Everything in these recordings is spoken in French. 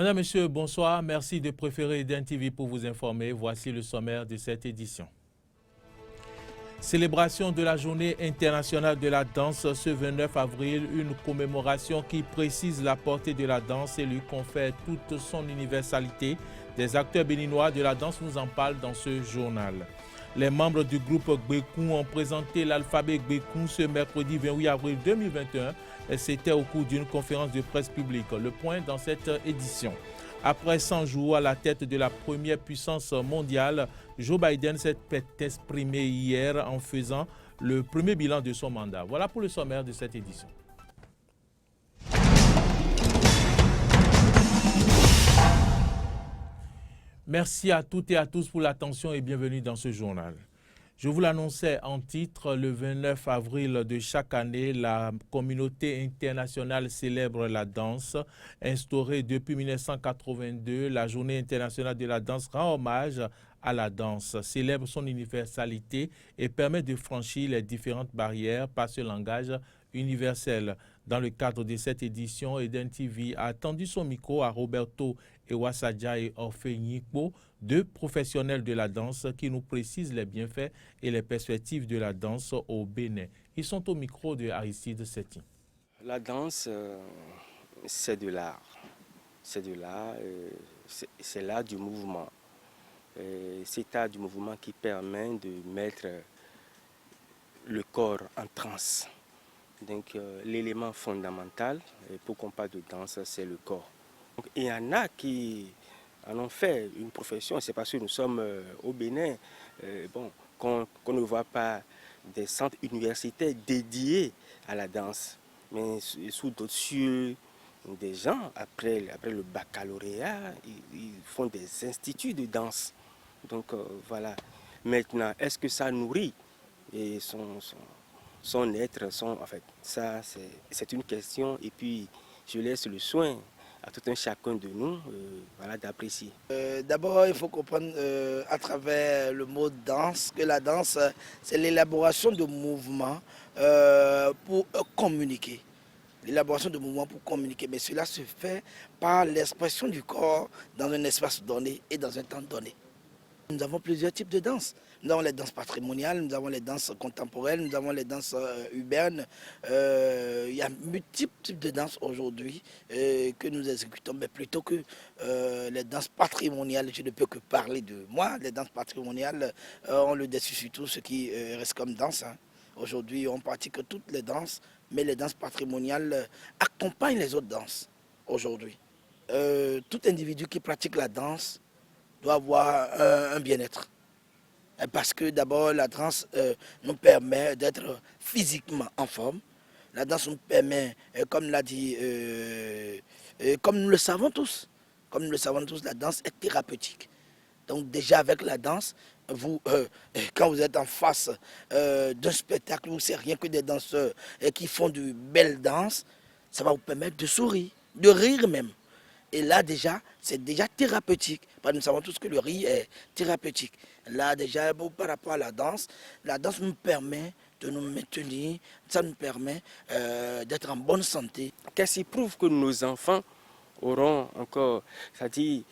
Madame, Monsieur, bonsoir. Merci de préférer Eden TV pour vous informer. Voici le sommaire de cette édition. Célébration de la Journée internationale de la danse ce 29 avril, une commémoration qui précise la portée de la danse et lui confère toute son universalité. Des acteurs béninois de la danse nous en parlent dans ce journal. Les membres du groupe Gbekun ont présenté l'alphabet Gbekun ce mercredi 28 avril 2021. C'était au cours d'une conférence de presse publique. Le point dans cette édition. Après 100 jours à la tête de la première puissance mondiale, Joe Biden s'est exprimé hier en faisant le premier bilan de son mandat. Voilà pour le sommaire de cette édition. Merci à toutes et à tous pour l'attention et bienvenue dans ce journal. Je vous l'annonçais en titre, le 29 avril de chaque année, la communauté internationale célèbre la danse. Instaurée depuis 1982, la Journée internationale de la danse rend hommage à la danse, célèbre son universalité et permet de franchir les différentes barrières par ce langage universel. Dans le cadre de cette édition, Eden TV a tendu son micro à Roberto Ewasadja et Orphée Nyikpo, deux professionnels de la danse qui nous précisent les bienfaits et les perspectives de la danse au Bénin. Ils sont au micro de Aristide Setti. La danse, c'est de l'art. C'est de l'art, c'est l'art du mouvement. C'est l'art du mouvement qui permet de mettre le corps en transe. Donc l'élément fondamental, pour qu'on parle de danse, c'est le corps. Donc, il y en a qui en ont fait une profession, c'est parce que nous sommes au Bénin, qu'on ne voit pas des centres universitaires dédiés à la danse. Mais sous d'autres cieux, des gens, après le baccalauréat, ils font des instituts de danse. Donc voilà. Maintenant, est-ce que ça nourrit et son être, en fait, ça c'est une question et puis je laisse le soin à tout un chacun de nous voilà, d'apprécier. D'abord, il faut comprendre à travers le mot danse que la danse, c'est l'élaboration de mouvements pour communiquer. L'élaboration de mouvements pour communiquer, mais cela se fait par l'expression du corps dans un espace donné et dans un temps donné. Nous avons plusieurs types de danses. Nous avons les danses patrimoniales, nous avons les danses contemporaines, nous avons les danses urbaines. Il y a multiples types de danses aujourd'hui que nous exécutons, mais plutôt que les danses patrimoniales, je ne peux que parler de moi. Les danses patrimoniales, on le déçu surtout ce qui reste comme danse. Hein. Aujourd'hui, on pratique toutes les danses, mais les danses patrimoniales accompagnent les autres danses aujourd'hui. Tout individu qui pratique la danse doit avoir un bien-être. Parce que d'abord, la danse nous permet d'être physiquement en forme. La danse nous permet, comme l'a dit, comme nous le savons tous, la danse est thérapeutique. Donc déjà avec la danse, vous, quand vous êtes en face d'un spectacle où c'est rien que des danseurs qui font de belles danses, ça va vous permettre de sourire, de rire même. Et là, déjà, c'est déjà thérapeutique. Parce que nous savons tous que le rire est thérapeutique. Là, déjà, par rapport à la danse nous permet de nous maintenir, ça nous permet d'être en bonne santé. Qu'est-ce qui prouve que nos enfants auront encore, c'est-à-dire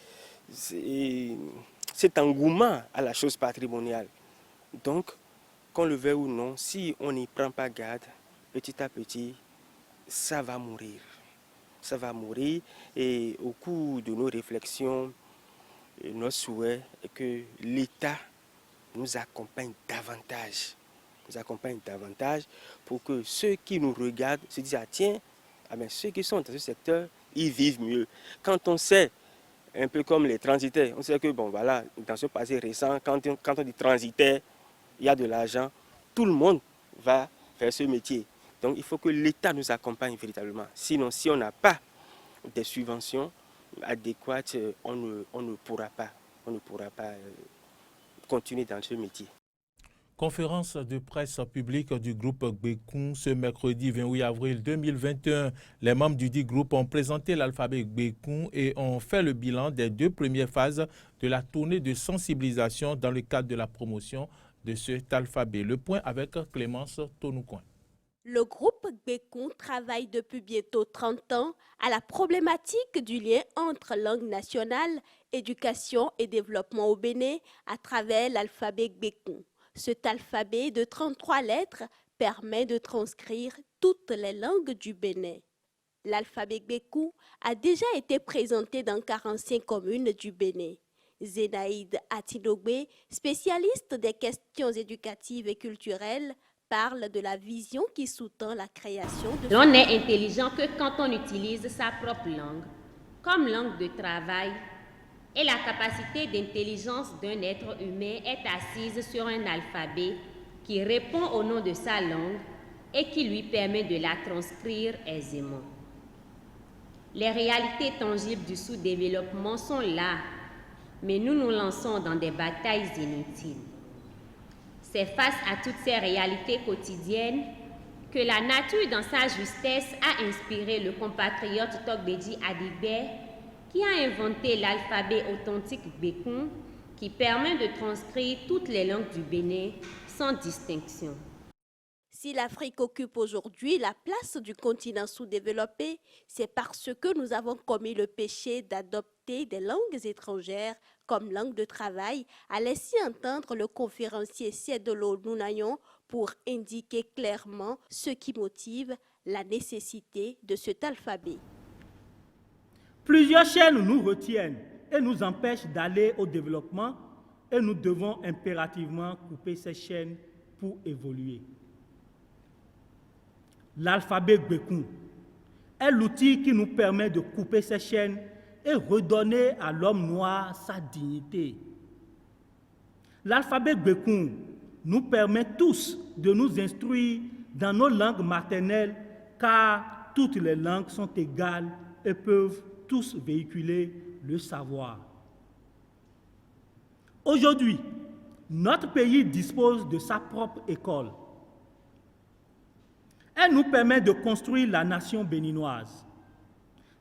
cet engouement à la chose patrimoniale. Donc, qu'on le veuille ou non, si on n'y prend pas garde, petit à petit, ça va mourir. Ça va mourir et au cours de nos réflexions, notre souhait est que l'État nous accompagne davantage. Pour que ceux qui nous regardent se disent, ah tiens, ceux qui sont dans ce secteur, ils vivent mieux. Quand on sait, un peu comme les transitaires, on sait que dans ce passé récent, quand on dit transitaire, il y a de l'argent, tout le monde va faire ce métier. Donc il faut que l'État nous accompagne véritablement. Sinon, si on n'a pas des subventions adéquates, on ne pourra pas continuer dans ce métier. Conférence de presse publique du groupe Gbekun ce mercredi 28 avril 2021. Les membres du dit groupe ont présenté l'alphabet Gbekun et ont fait le bilan des 2 premières phases de la tournée de sensibilisation dans le cadre de la promotion de cet alphabet. Le point avec Clémence Tonoucoin. Le groupe Gbekun travaille depuis bientôt 30 ans à la problématique du lien entre langue nationale, éducation et développement au Bénin à travers l'alphabet Gbekun. Cet alphabet de 33 lettres permet de transcrire toutes les langues du Bénin. L'alphabet Gbekun a déjà été présenté dans 45 communes du Bénin. Zénaïde Atinogbe, spécialiste des questions éducatives et culturelles, parle de la vision qui sous-tend la création de... L'on n'est intelligent que quand on utilise sa propre langue comme langue de travail et la capacité d'intelligence d'un être humain est assise sur un alphabet qui répond au nom de sa langue et qui lui permet de la transcrire aisément. Les réalités tangibles du sous-développement sont là, mais nous nous lançons dans des batailles inutiles. C'est face à toutes ces réalités quotidiennes que la nature, dans sa justesse, a inspiré le compatriote Tokbeji Adigbe, qui a inventé l'alphabet authentique Gbekun, qui permet de transcrire toutes les langues du Bénin sans distinction. Si l'Afrique occupe aujourd'hui la place du continent sous-développé, c'est parce que nous avons commis le péché d'adopter des langues étrangères comme langue de travail, a laissé entendre le conférencier Siedolo Nunayon pour indiquer clairement ce qui motive la nécessité de cet alphabet. Plusieurs chaînes nous retiennent et nous empêchent d'aller au développement et nous devons impérativement couper ces chaînes pour évoluer. L'alphabet Gbekun est l'outil qui nous permet de couper ces chaînes et redonner à l'homme noir sa dignité. L'alphabet Gbekun nous permet tous de nous instruire dans nos langues maternelles car toutes les langues sont égales et peuvent tous véhiculer le savoir. Aujourd'hui, notre pays dispose de sa propre école. Elle nous permet de construire la nation béninoise,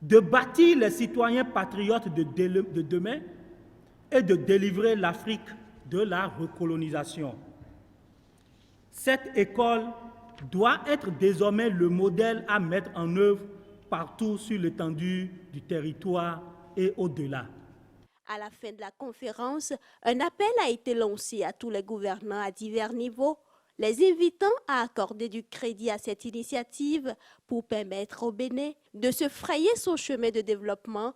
de bâtir les citoyens patriotes de demain et de délivrer l'Afrique de la recolonisation. Cette école doit être désormais le modèle à mettre en œuvre partout sur l'étendue du territoire et au-delà. À la fin de la conférence, un appel a été lancé à tous les gouvernants à divers niveaux, les invitant à accorder du crédit à cette initiative pour permettre au Bénin de se frayer son chemin de développement.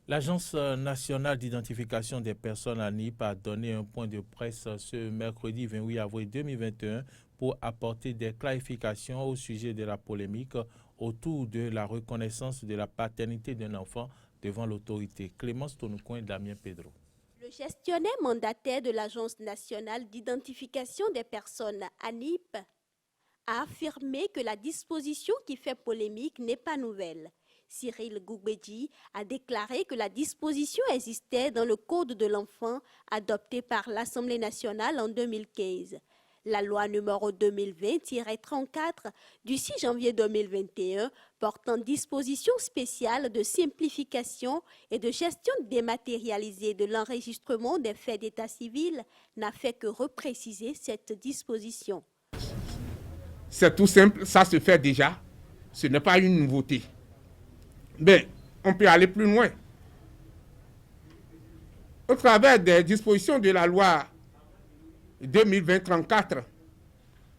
L'Agence nationale d'identification des personnes ANIP a donné un point de presse ce mercredi 28 avril 2021 pour apporter des clarifications au sujet de la polémique autour de la reconnaissance de la paternité d'un enfant devant l'autorité. Clémence Tonoucoin et Damien Pedro. Le gestionnaire mandataire de l'Agence nationale d'identification des personnes ANIP a affirmé que la disposition qui fait polémique n'est pas nouvelle. Cyril Goubedji a déclaré que la disposition existait dans le Code de l'enfant adopté par l'Assemblée nationale en 2015. La loi numéro 2020-34 du 6 janvier 2021 portant dispositions spéciales de simplification et de gestion dématérialisée de l'enregistrement des faits d'état civil n'a fait que repréciser cette disposition. C'est tout simple, ça se fait déjà, ce n'est pas une nouveauté. Mais on peut aller plus loin. Au travers des dispositions de la loi 2020-34,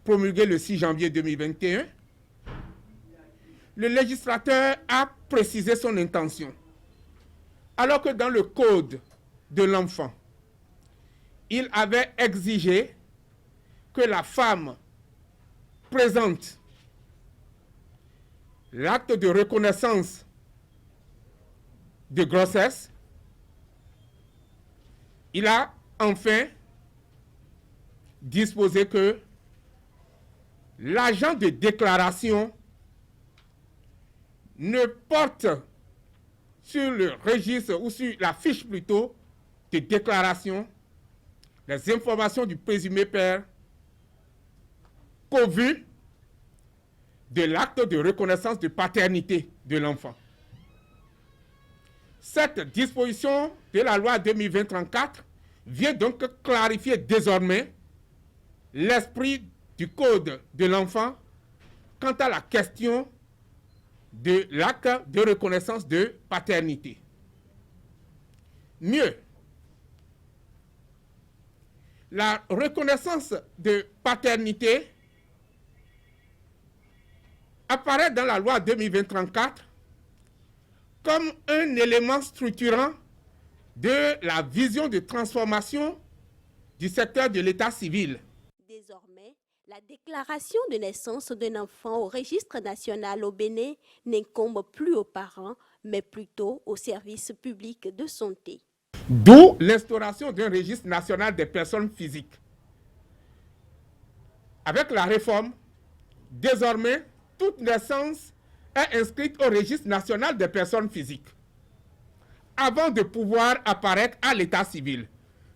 promulguée le 6 janvier 2021, le législateur a précisé son intention. Alors que dans le Code de l'enfant, il avait exigé que la femme présente l'acte de reconnaissance de grossesse, il a enfin disposé que l'agent de déclaration ne porte sur le registre ou sur la fiche plutôt de déclaration les informations du présumé père qu'au vu de l'acte de reconnaissance de paternité de l'enfant. Cette disposition de la loi 2020-34 vient donc clarifier désormais l'esprit du Code de l'enfant quant à la question de l'acte de reconnaissance de paternité. Mieux, la reconnaissance de paternité apparaît dans la loi 2020-34 comme un élément structurant de la vision de transformation du secteur de l'état civil. Désormais, la déclaration de naissance d'un enfant au registre national au Bénin n'incombe plus aux parents, mais plutôt aux services publics de santé. D'où l'instauration d'un registre national des personnes physiques. Avec la réforme, désormais, toute naissance est inscrite au registre national des personnes physiques avant de pouvoir apparaître à l'état civil.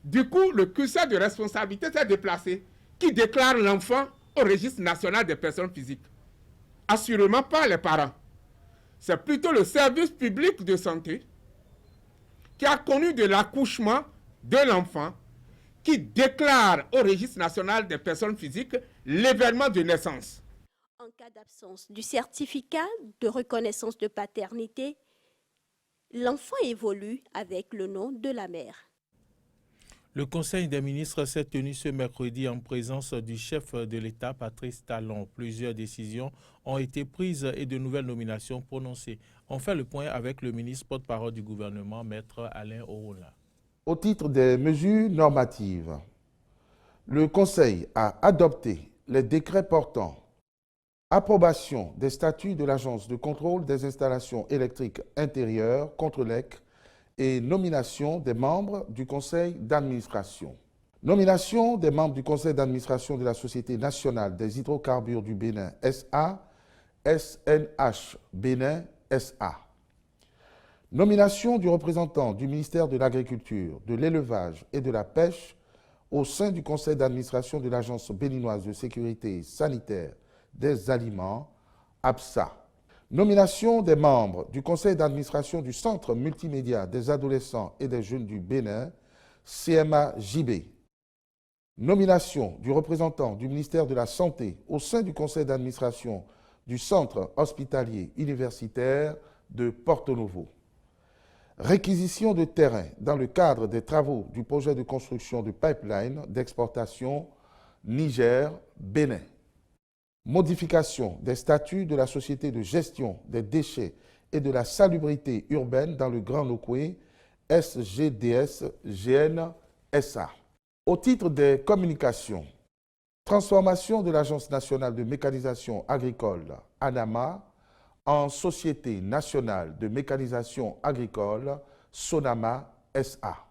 Du coup, le curseur de responsabilité s'est déplacé. Qui déclare l'enfant au registre national des personnes physiques? Assurément pas les parents. C'est plutôt le service public de santé qui a connu de l'accouchement de l'enfant qui déclare au registre national des personnes physiques l'événement de naissance. En cas d'absence du certificat de reconnaissance de paternité, l'enfant évolue avec le nom de la mère. Le Conseil des ministres s'est tenu ce mercredi en présence du chef de l'État, Patrice Talon. Plusieurs décisions ont été prises et de nouvelles nominations prononcées. On fait le point avec le ministre porte-parole du gouvernement, Maître Alain Orola. Au titre des mesures normatives, le Conseil a adopté les décrets portant approbation des statuts de l'Agence de contrôle des installations électriques intérieures, Contrelec, et nomination des membres du conseil d'administration. Nomination des membres du conseil d'administration de la Société nationale des hydrocarbures du Bénin SA, SNH Bénin SA. Nomination du représentant du ministère de l'Agriculture, de l'Élevage et de la Pêche au sein du conseil d'administration de l'Agence béninoise de sécurité sanitaire des aliments, ABSA. Nomination des membres du conseil d'administration du Centre multimédia des adolescents et des jeunes du Bénin, CMA-JB. Nomination du représentant du ministère de la Santé au sein du conseil d'administration du Centre hospitalier universitaire de Porto Novo. Réquisition de terrain dans le cadre des travaux du projet de construction de pipeline d'exportation Niger-Bénin. Modification des statuts de la Société de gestion des déchets et de la salubrité urbaine dans le Grand Nokoué, SGDS-GN SA. Au titre des communications, transformation de l'Agence nationale de mécanisation agricole, ANAMA, en Société nationale de mécanisation agricole, SONAMA SA.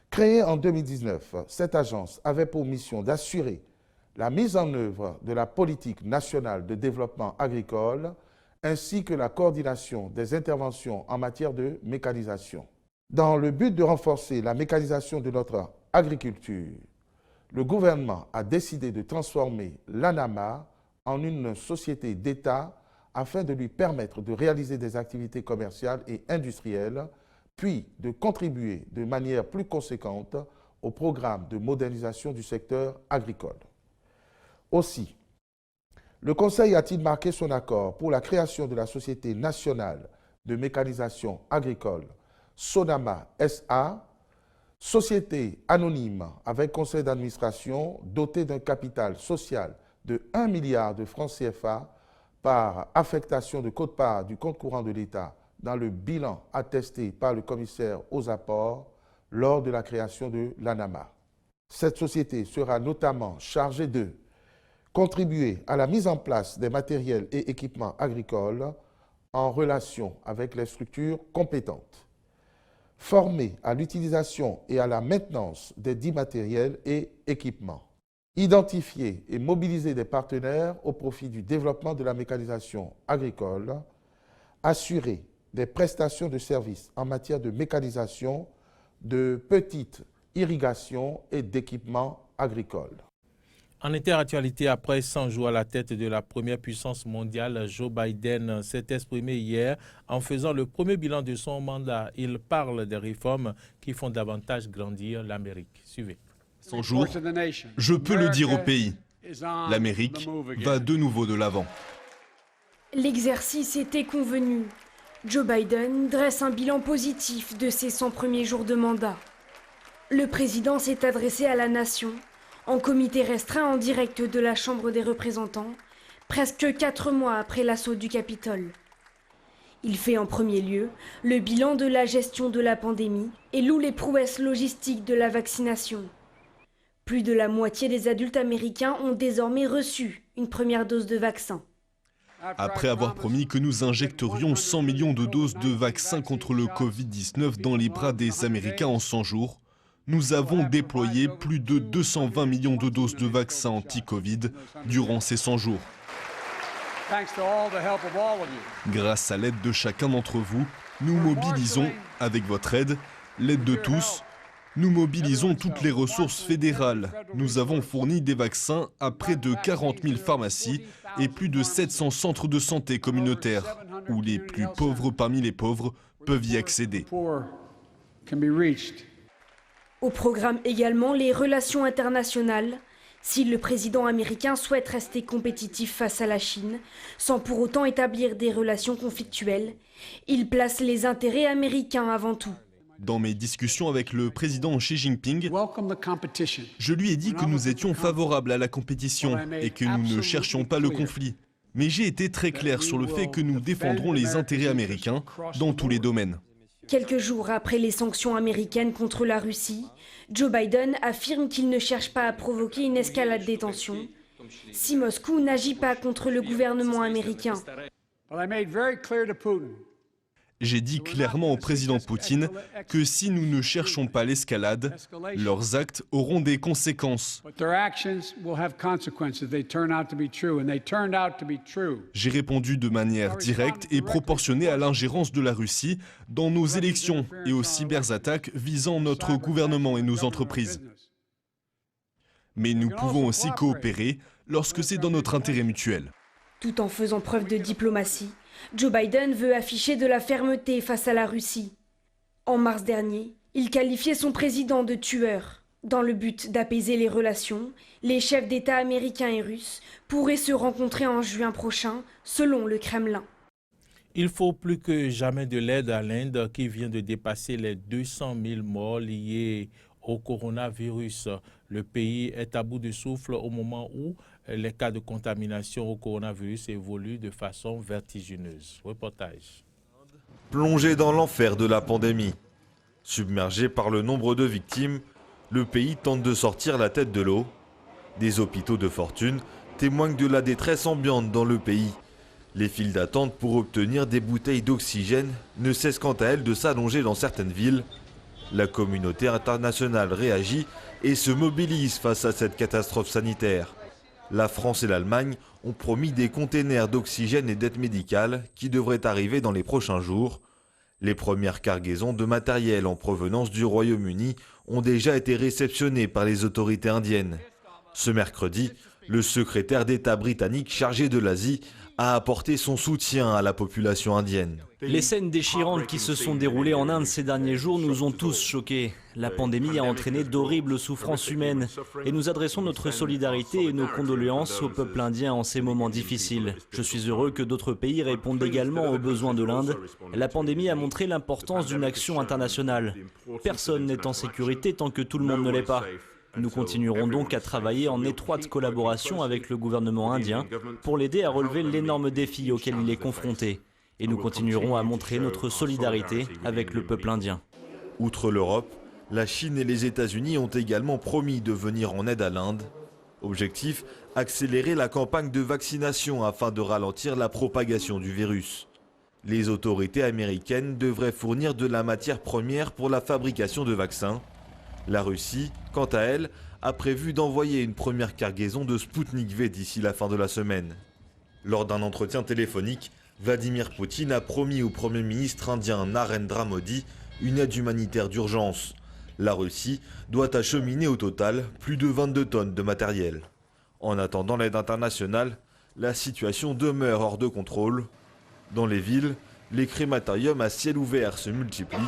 Créée en 2019, cette agence avait pour mission d'assurer la mise en œuvre de la politique nationale de développement agricole ainsi que la coordination des interventions en matière de mécanisation. Dans le but de renforcer la mécanisation de notre agriculture, le gouvernement a décidé de transformer l'ANAMA en une société d'État afin de lui permettre de réaliser des activités commerciales et industrielles, puis de contribuer de manière plus conséquente au programme de modernisation du secteur agricole. Aussi, le Conseil a-t-il marqué son accord pour la création de la Société nationale de mécanisation agricole, SONAMA SA, société anonyme avec conseil d'administration dotée d'un capital social de 1 milliard de francs CFA par affectation de quote-part du compte courant de l'État dans le bilan attesté par le commissaire aux apports lors de la création de l'ANAMA. Cette société sera notamment chargée de contribuer à la mise en place des matériels et équipements agricoles en relation avec les structures compétentes, former à l'utilisation et à la maintenance des dits matériels et équipements, identifier et mobiliser des partenaires au profit du développement de la mécanisation agricole, assurer des prestations de services en matière de mécanisation, de petite irrigation et d'équipements agricoles. En interactualité, après 100 jours à la tête de la première puissance mondiale, Joe Biden s'est exprimé hier en faisant le premier bilan de son mandat. Il parle des réformes qui font davantage grandir l'Amérique. Suivez. 100 jours, je peux le dire au pays. L'Amérique va de nouveau de l'avant. L'exercice était convenu. Joe Biden dresse un bilan positif de ses 100 premiers jours de mandat. Le président s'est adressé à la nation, en comité restreint en direct de la Chambre des représentants, presque 4 mois après l'assaut du Capitole. Il fait en premier lieu le bilan de la gestion de la pandémie et loue les prouesses logistiques de la vaccination. Plus de la moitié des adultes américains ont désormais reçu une première dose de vaccin. Après avoir promis que nous injecterions 100 millions de doses de vaccins contre le Covid-19 dans les bras des Américains en 100 jours, nous avons déployé plus de 220 millions de doses de vaccins anti-Covid durant ces 100 jours. Grâce à l'aide de chacun d'entre vous, nous mobilisons, avec votre aide, l'aide de tous, nous mobilisons toutes les ressources fédérales. Nous avons fourni des vaccins à près de 40 000 pharmacies et plus de 700 centres de santé communautaires, où les plus pauvres parmi les pauvres peuvent y accéder. Au programme également les relations internationales. Si le président américain souhaite rester compétitif face à la Chine, sans pour autant établir des relations conflictuelles, il place les intérêts américains avant tout. Dans mes discussions avec le président Xi Jinping, je lui ai dit que nous étions favorables à la compétition et que nous ne cherchions pas le conflit. Mais j'ai été très clair sur le fait que nous défendrons les intérêts américains dans tous les domaines. Quelques jours après les sanctions américaines contre la Russie, Joe Biden affirme qu'il ne cherche pas à provoquer une escalade des tensions si Moscou n'agit pas contre le gouvernement américain. J'ai dit clairement au président Poutine que si nous ne cherchons pas l'escalade, leurs actes auront des conséquences. J'ai répondu de manière directe et proportionnée à l'ingérence de la Russie dans nos élections et aux cyberattaques visant notre gouvernement et nos entreprises. Mais nous pouvons aussi coopérer lorsque c'est dans notre intérêt mutuel. Tout en faisant preuve de diplomatie, Joe Biden veut afficher de la fermeté face à la Russie. En mars dernier, il qualifiait son président de tueur. Dans le but d'apaiser les relations, les chefs d'État américains et russes pourraient se rencontrer en juin prochain, selon le Kremlin. Il faut plus que jamais de l'aide à l'Inde qui vient de dépasser les 200 000 morts liés au coronavirus. Le pays est à bout de souffle au moment où les cas de contamination au coronavirus évoluent de façon vertigineuse. Reportage. Plongé dans l'enfer de la pandémie, submergé par le nombre de victimes, le pays tente de sortir la tête de l'eau. Des hôpitaux de fortune témoignent de la détresse ambiante dans le pays. Les files d'attente pour obtenir des bouteilles d'oxygène ne cessent quant à elles de s'allonger dans certaines villes. La communauté internationale réagit et se mobilise face à cette catastrophe sanitaire. La France et l'Allemagne ont promis des containers d'oxygène et d'aide médicale qui devraient arriver dans les prochains jours. Les premières cargaisons de matériel en provenance du Royaume-Uni ont déjà été réceptionnées par les autorités indiennes. Ce mercredi, le secrétaire d'État britannique chargé de l'Asie a apporté son soutien à la population indienne. Les scènes déchirantes qui se sont déroulées en Inde ces derniers jours nous ont tous choqués. La pandémie a entraîné d'horribles souffrances humaines et nous adressons notre solidarité et nos condoléances au peuple indien en ces moments difficiles. Je suis heureux que d'autres pays répondent également aux besoins de l'Inde. La pandémie a montré l'importance d'une action internationale. Personne n'est en sécurité tant que tout le monde ne l'est pas. Nous continuerons donc à travailler en étroite collaboration avec le gouvernement indien pour l'aider à relever l'énorme défi auquel il est confronté. Et nous continuerons à montrer notre solidarité avec le peuple indien. Outre l'Europe, la Chine et les États-Unis ont également promis de venir en aide à l'Inde. Objectif, accélérer la campagne de vaccination afin de ralentir la propagation du virus. Les autorités américaines devraient fournir de la matière première pour la fabrication de vaccins. La Russie, quant à elle, a prévu d'envoyer une première cargaison de Sputnik V d'ici la fin de la semaine. Lors d'un entretien téléphonique, Vladimir Poutine a promis au Premier ministre indien Narendra Modi une aide humanitaire d'urgence. La Russie doit acheminer au total plus de 22 tonnes de matériel. En attendant l'aide internationale, la situation demeure hors de contrôle. Dans les villes, les crématoriums à ciel ouvert se multiplient.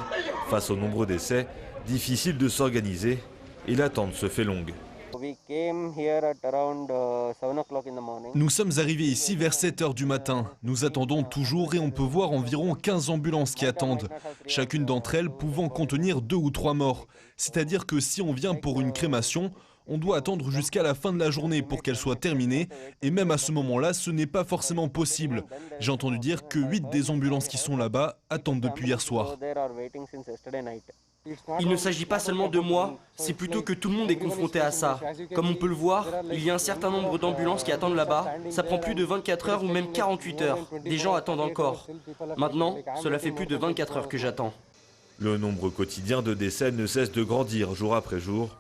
Face aux nombreux décès, difficile de s'organiser et l'attente se fait longue. Nous sommes arrivés ici vers 7 h du matin. Nous attendons toujours et on peut voir environ 15 ambulances qui attendent. Chacune d'entre elles pouvant contenir 2 ou 3 morts. C'est-à-dire que si on vient pour une crémation, on doit attendre jusqu'à la fin de la journée pour qu'elle soit terminée. Et même à ce moment-là, ce n'est pas forcément possible. J'ai entendu dire que 8 des ambulances qui sont là-bas attendent depuis hier soir. Il ne s'agit pas seulement de moi, c'est plutôt que tout le monde est confronté à ça. Comme on peut le voir, il y a un certain nombre d'ambulances qui attendent là-bas. Ça prend plus de 24 heures ou même 48 heures. Des gens attendent encore. Maintenant, cela fait plus de 24 heures que j'attends. Le nombre quotidien de décès ne cesse de grandir jour après jour.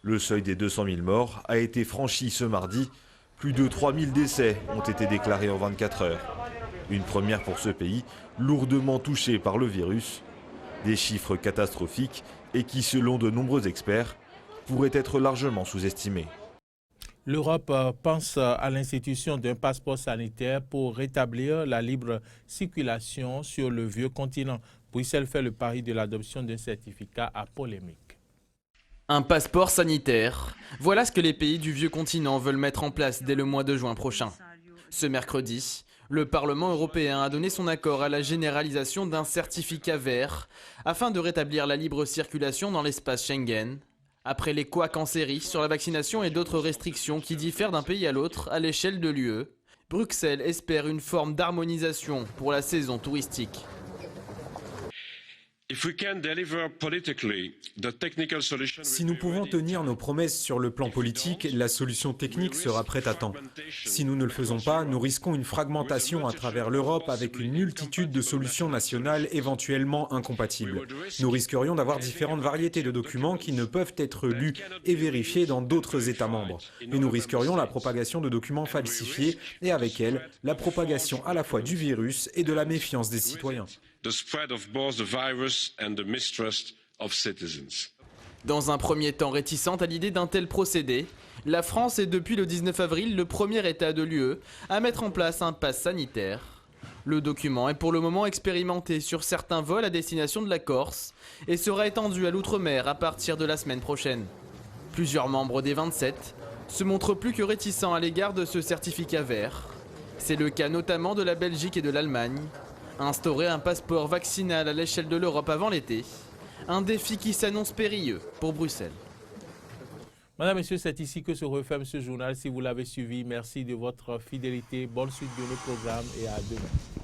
Le seuil des 200 000 morts a été franchi ce mardi. Plus de 3 000 décès ont été déclarés en 24 heures. Une première pour ce pays, lourdement touché par le virus. Des chiffres catastrophiques et qui, selon de nombreux experts, pourraient être largement sous-estimés. L'Europe pense à l'institution d'un passeport sanitaire pour rétablir la libre circulation sur le vieux continent. Bruxelles fait le pari de l'adoption d'un certificat à polémique. Un passeport sanitaire. Voilà ce que les pays du vieux continent veulent mettre en place dès le mois de juin prochain. Ce mercredi, le Parlement européen a donné son accord à la généralisation d'un certificat vert afin de rétablir la libre circulation dans l'espace Schengen. Après les couacs en série sur la vaccination et d'autres restrictions qui diffèrent d'un pays à l'autre à l'échelle de l'UE, Bruxelles espère une forme d'harmonisation pour la saison touristique. Si nous pouvons tenir nos promesses sur le plan politique, la solution technique sera prête à temps. Si nous ne le faisons pas, nous risquons une fragmentation à travers l'Europe avec une multitude de solutions nationales éventuellement incompatibles. Nous risquerions d'avoir différentes variétés de documents qui ne peuvent être lus et vérifiés dans d'autres États membres. Et nous risquerions la propagation de documents falsifiés et avec elle, la propagation à la fois du virus et de la méfiance des citoyens. Dans un premier temps réticente à l'idée d'un tel procédé, la France est depuis le 19 avril le premier État de l'UE à mettre en place un pass sanitaire. Le document est pour le moment expérimenté sur certains vols à destination de la Corse et sera étendu à l'outre-mer à partir de la semaine prochaine. Plusieurs membres des 27 se montrent plus que réticents à l'égard de ce certificat vert. C'est le cas notamment de la Belgique et de l'Allemagne. Instaurer un passeport vaccinal à l'échelle de l'Europe avant l'été, un défi qui s'annonce périlleux pour Bruxelles. Madame, Messieurs, c'est ici que se referme ce journal. Si vous l'avez suivi, merci de votre fidélité. Bonne suite de nos programmes et à demain.